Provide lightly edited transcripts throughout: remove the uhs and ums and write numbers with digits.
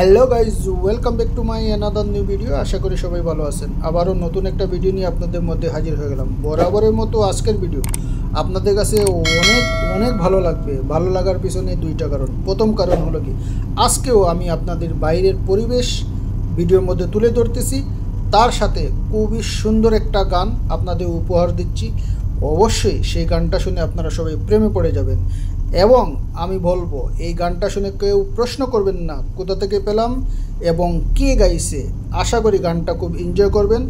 Hello guys, welcome back to my another new video. আশা করি সবাই ভালো আছেন। আবারও নতুন একটা ভিডিও নিয়ে আপনাদের মধ্যে হাজির হয়ে গেলাম। বরাবরের মতো আজকের ভিডিও আপনাদের কাছে অনেক ভালো লাগবে। ভালো লাগার পিছনে দুইটা কারণ। প্রথম কারণ হলো কি, আজকেও আমি আপনাদের বাইরের পরিবেশ ভিডিওর মধ্যে তুলে ধরতেছি, তার সাথে খুবই সুন্দর একটা গান আপনাদের উপহার দিচ্ছি। অবশ্যই সেই গানটা শুনে আপনারা সবাই প্রেমে পড়ে যাবেন। এবং আমি বলবো, এই গানটা শুনে কেউ প্রশ্ন করবেন না কোথা থেকে পেলাম এবং কে গাইছে। আশা করি গানটা খুব এনজয় করবেন।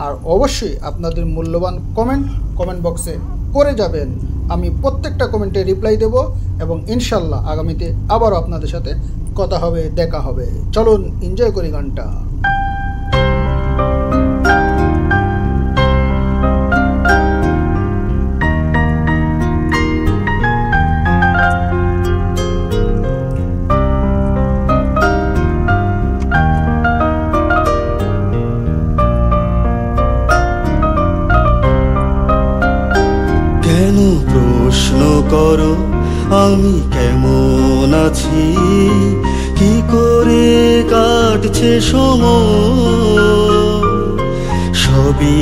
আর অবশ্যই আপনাদের মূল্যবান কমেন্ট বক্সে করে যাবেন। আমি প্রত্যেকটা কমেন্টে রিপ্লাই দেব এবং ইনশাল্লাহ আগামীতে আবারও আপনাদের সাথে কথা হবে, দেখা হবে। চলুন এনজয় করি গানটা। কেন প্রশ্ন করো আমি কেমন আছি, কি করে কাটছে সময়? সবই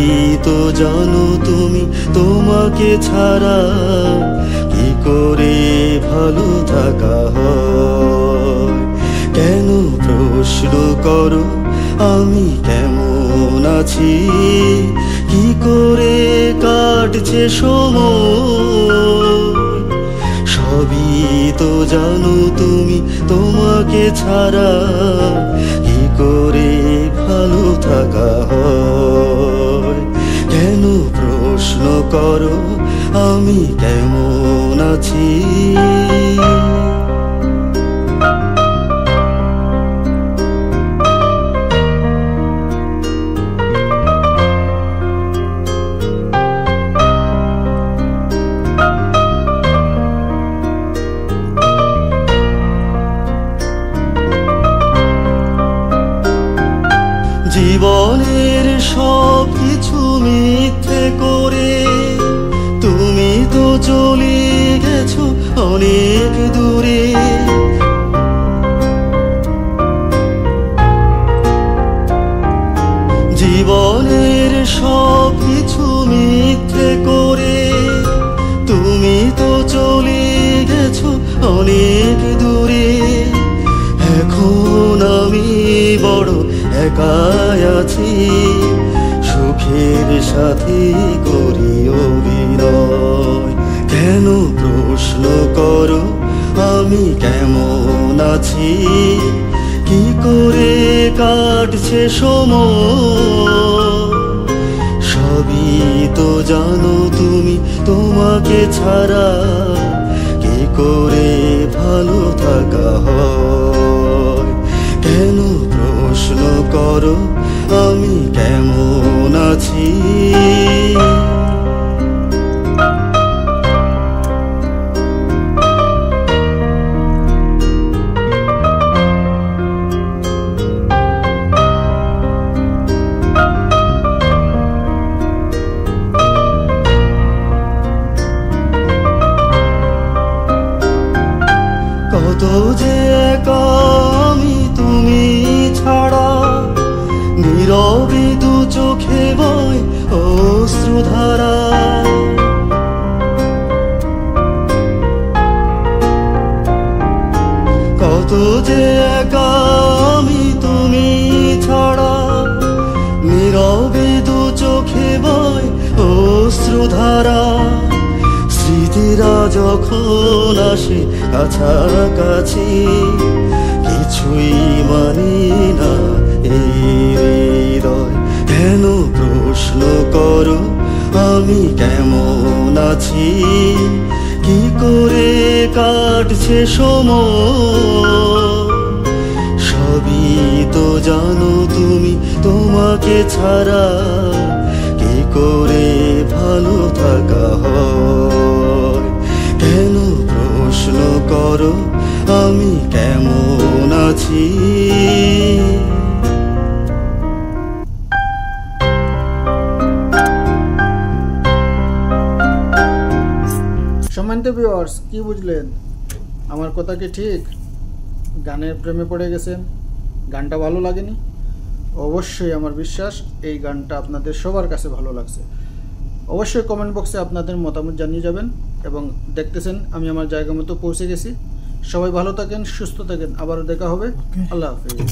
তো জানো তুমি, তোমাকে ছাড়া কি করে ভালো থাকা হয়? কেন প্রশ্ন করো আমি কেমন আছি, কি করে কাটছে সময়? সবই তো জানো তুমি, তোমাকে ছাড়া কি করে ভালো থাকা হয়? কেন প্রশ্ন করো আমি কেমন আছি? জীবনের সব কিছু মিথ্যে করে তুমি তো চলে গেছো অনেক দূরে। জীবনের সব কিছু মিথ্যে করে তুমি তো চলে গেছো অনেক দূরে। এখন আমি বড় একাই আছি, সুখের সাথে করি অভিনয়। কেন প্রশ্ন করো আমি কেমন আছি, কি করে কাটছে সময়? সবই তো জানো তুমি, তোমাকে ছাড়া কি করে ভালো থাকা হয়? কেন প্রশ্ন করো আমি কেমন আছি? কত যে একা আমি তুমি ছাড়া, নীরবে দু চোখে বয় অশ্রুধারা। কত যে একা আমি তুমি ছাড়া, নীরবে দু চোখে বয় অশ্রুধারা। স্মৃতিরা যখন আসে কাছাকাছি, কিছুই মানি না এই হৃদয়। কেন প্রশ্ন করো আমি কেমন আছি, কি করে কাটছে সময়? সবই তো জানো তুমি, তোমাকে ছাড়া কি করে ভালো থাকা হয়? কেন প্রশ্ন করো আমি কেমন আছি? সম্মানিত ভিউয়ার্স, কি বুঝলেন? আমার কথা কি ঠিক? গানের প্রেমে পড়ে গেছেন? গানটা ভালো লাগেনি? অবশ্যই আমার বিশ্বাস এই গানটা আপনাদের সবার কাছে ভালো লাগছে। অবশ্যই কমেন্ট বক্সে আপনাদের মতামত জানিয়ে যাবেন। এবং দেখতেছেন আমি আমার জায়গা মতো পৌঁছে গেছি। সবাই ভালো থাকেন, সুস্থ থাকেন, আবারও দেখা হবে। আল্লাহ হাফেজ।